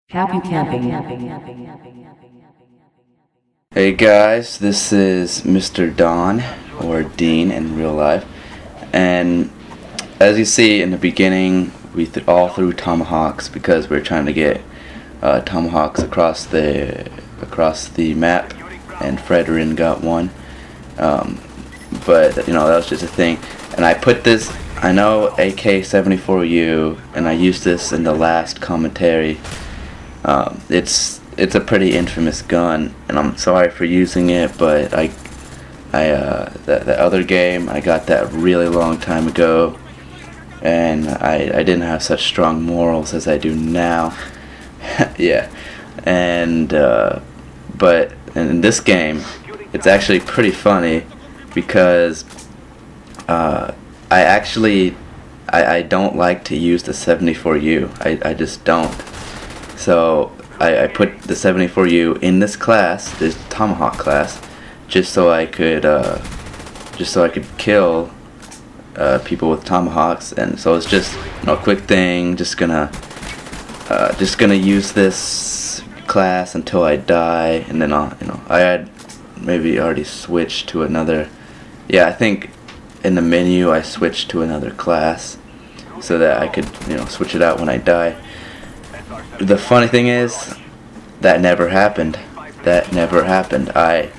Happy camping. Hey guys, this is Mr. Don, or Dean in real life, and as you see in the beginning, we all threw tomahawks because we're trying to get tomahawks across the map, and Fredrin got one, but that was just a thing, and I put this, I know AK-74U, and I used this in the last commentary. It's a pretty infamous gun, and I'm sorry for using it, but the other game, I got that really long time ago, and I didn't have such strong morals as I do now. Yeah, and but in this game, it's actually pretty funny because I don't like to use the 74U. I just don't. So I put the 74U in this class, this Tomahawk class, just so I could kill people with tomahawks, and so it's just a quick thing. Just gonna use this class until I die, and then I had maybe already switched to another. Yeah, I think in the menu I switched to another class so that I could switch it out when I die. The funny thing is, that never happened. That never happened. I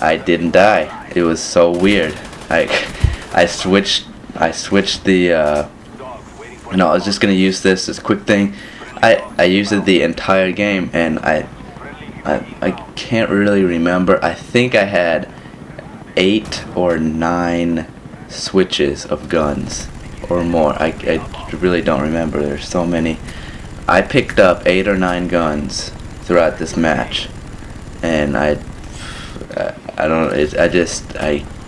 didn't die. It was so weird. I switched the I was just gonna use this as a quick thing. I used it the entire game, and I can't really remember. I think I had 8 or 9 switches of guns or more. I really don't remember. There's so many. I picked up 8 or 9 guns throughout this match, and I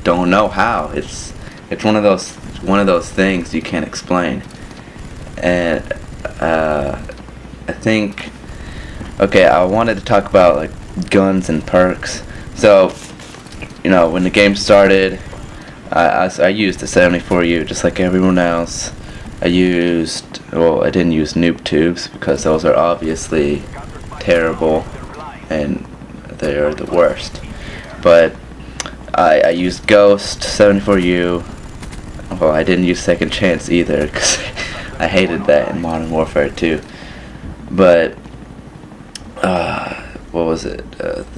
don't know how. It's one of those things you can't explain. And I think, okay, I wanted to talk about like guns and perks. So when the game started, I used the 74U just like everyone else. I didn't use noob tubes because those are obviously terrible and they are the worst. But I used Ghost, 74U. Well, I didn't use Second Chance either because I hated that in Modern Warfare 2. But what was it?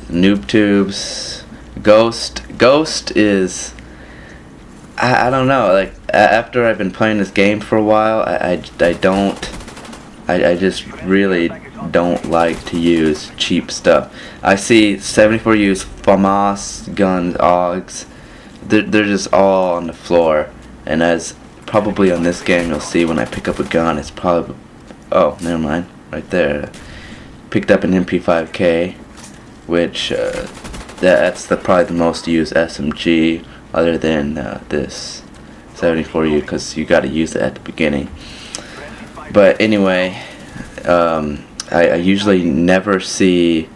Noob tubes, Ghost is, I don't know, like after I've been playing this game for a while, I just really don't like to use cheap stuff. I see 74U's FAMAS guns, AUGs, they're just all on the floor, and as probably on this game you'll see when I pick up a gun, it's probably, oh, never mind, right there, picked up an MP5K, which that's probably the most used SMG other than this 74U, because you got to use it at the beginning. But anyway, I usually never see,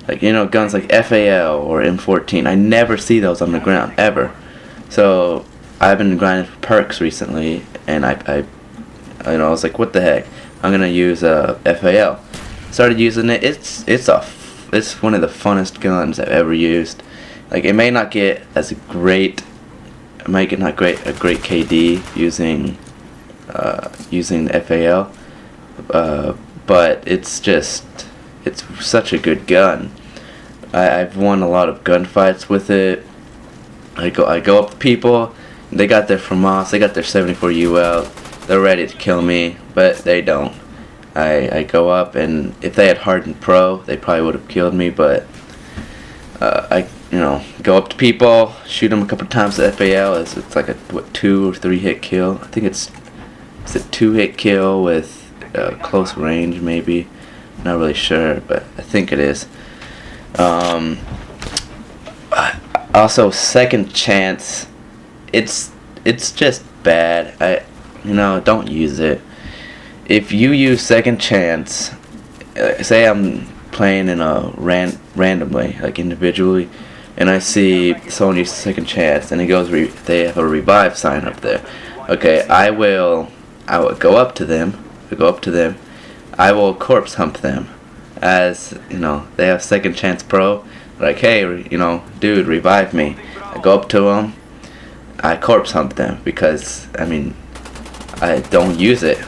like, guns like FAL or M14. I never see those on the ground ever. So I've been grinding for perks recently, and I was like, what the heck? I'm gonna use FAL. Started using it. It's one of the funnest guns I've ever used. Like, it may not get as great. It might get not a great KD using the FAL, but it's such a good gun. I've won a lot of gunfights with it. I go up to people. They got their FAMAS. They got their 74U out. They're ready to kill me, but they don't. I go up, and if they had hardened pro, they probably would have killed me. But I go up to people, shoot them a couple times with FAL. It's like a 2 or 3 hit kill. I think it's a 2 hit kill with close range, maybe. Not really sure, but I think it is. Also, Second Chance, it's just bad. Don't use it. If you use Second Chance, say I'm playing in a randomly, like individually, and I see someone use Second Chance, and they have a revive sign up there. Okay, I will go up to them. I will corpse hump them. as you know, they have second chance pro. Like, hey, you know, dude, revive me. I go up to them, I corpse hunt them because I mean, I don't use it.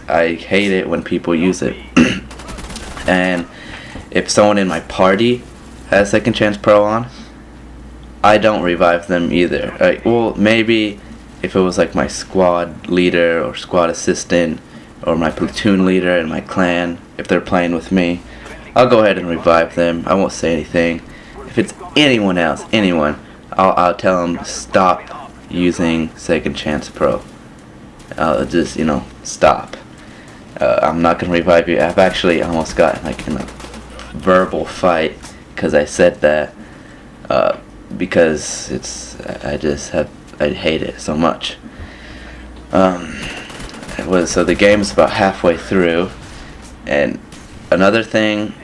I hate it when people use it. And if someone in my party has second chance pro on, I don't revive them either. Well, maybe if it was like my squad leader or squad assistant or my platoon leader in my clan, if they're playing with me, I'll go ahead and revive them. I won't say anything. If it's anyone else, I'll tell them stop using second chance pro. I'll just, you know, stop. I'm not gonna revive you. I've actually almost got like in a verbal fight because I said that. Because I hate it so much. So the game is about halfway through, and another thing,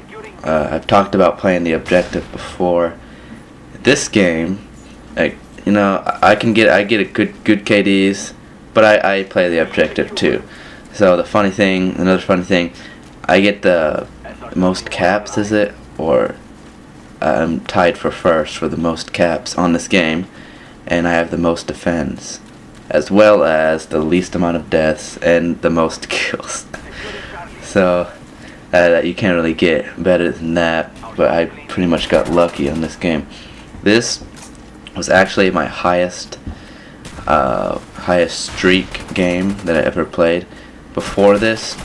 I've talked about playing the objective before. This game, like, you know, I get a good KDs, but I play the objective too. So another funny thing, I get the most caps, is it, or I'm tied for first for the most caps on this game, and I have the most defense, as well as the least amount of deaths and the most kills. So you can't really get better than that, but I pretty much got lucky on this game. This was actually my highest streak game that I ever played. Before this,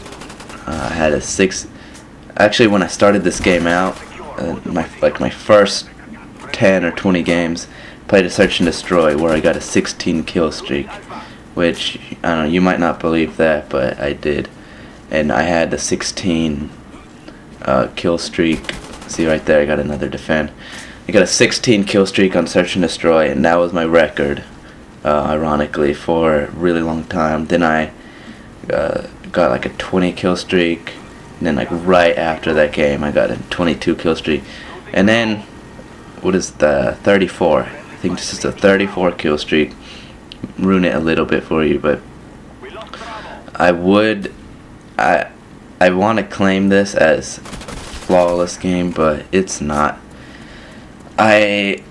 I had a 6. Actually, when I started this game out, my first 10 or 20 games, played a search and destroy where I got a 16 kill streak, which I don't know, you might not believe that, but I did. And I had the 16 kill streak. See right there, I got another defend. I got a 16 kill streak on search and destroy, and that was my record, ironically, for a really long time. Then I got like a 20 kill streak. And then like right after that game I got a 22 kill streak. And then what is the 34? I think this is a 34 kill streak. Ruin it a little bit for you, but I want to claim this as a flawless game, but it's not. I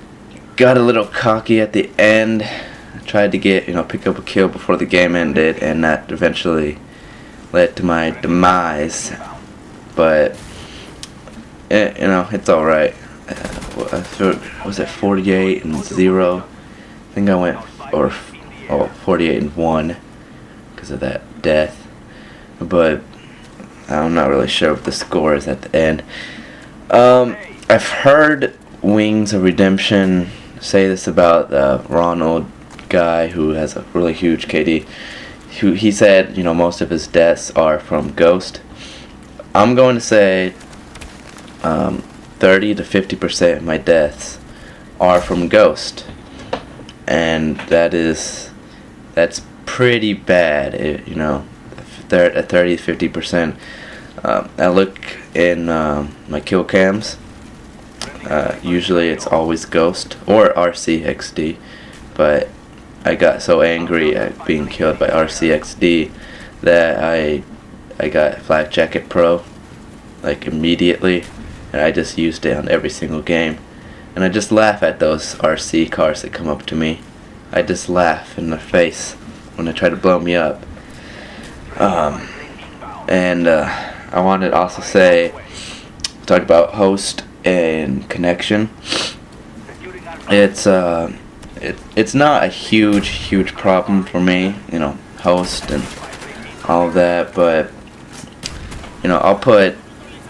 got a little cocky at the end. I tried to pick up a kill before the game ended, and that eventually led to my demise. But it's all right. Was it 48 and 0? I think I went 48 and 1 because of that death. But I'm not really sure what the score is at the end. I've heard Wings of Redemption say this about Ronald guy who has a really huge KD. He said, most of his deaths are from Ghost. I'm going to say 30 to 50% of my deaths are from Ghost, and that's pretty bad. At 30 to 50%. I look in my kill cams. Usually it's always Ghost or RCXD, but I got so angry at being killed by RCXD that I got Flak Jacket Pro like immediately, and I just used it on every single game. And I just laugh at those RC cars that come up to me. I just laugh in their face when they try to blow me up. And I wanted to also talk about host and connection. It's not a huge problem for me, host and all of that, but I'll put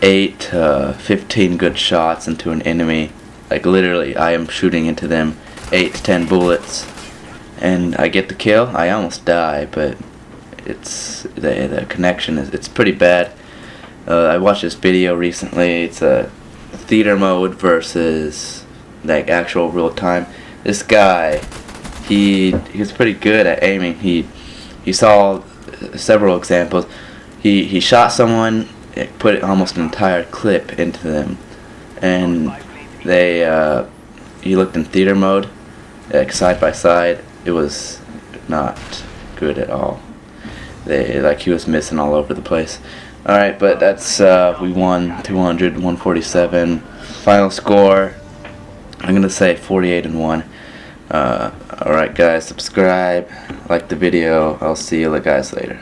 8 to 15 good shots into an enemy. Like literally, I am shooting into them 8 to 10 bullets, and I get the kill. I almost die, but the connection it's pretty bad. I watched this video recently. It's a theater mode versus like actual real time. This guy, he was pretty good at aiming. He saw several examples. He shot someone, put almost an entire clip into them, and he looked in theater mode, like side by side. It was not good at all. He was missing all over the place. Alright, but that's, we won 200, 147. Final score, I'm gonna say 48-1. Alright guys, subscribe, like the video. I'll see you guys later.